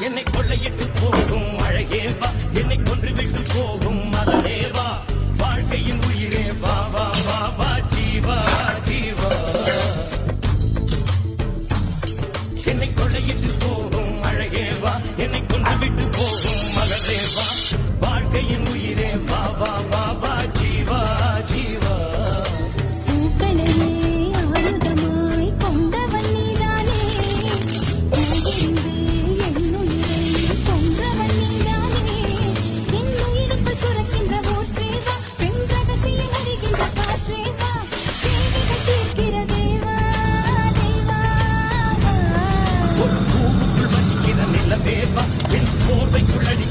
என்னை கொள்ளையிட்டு போகும் அழகே வா, என்னை கொன்று விட்டு போகும் மதனே வா, வாழ்க்கையின் உயிரே வா வா வா வா ஜீவா ஜீவா. என்னை கொள்ளையிட்டு போகும் அழகே வா, என்னை கொன்று விட்டு போகும் மகளே வா, வாழ்க்கையின் உயிரே வா வா வா வா ஜீவா ஜீவா. ஒரு பூவுக்குள் வசிக்கிற நிலவே வா, என் போர்வைக்குள் அடி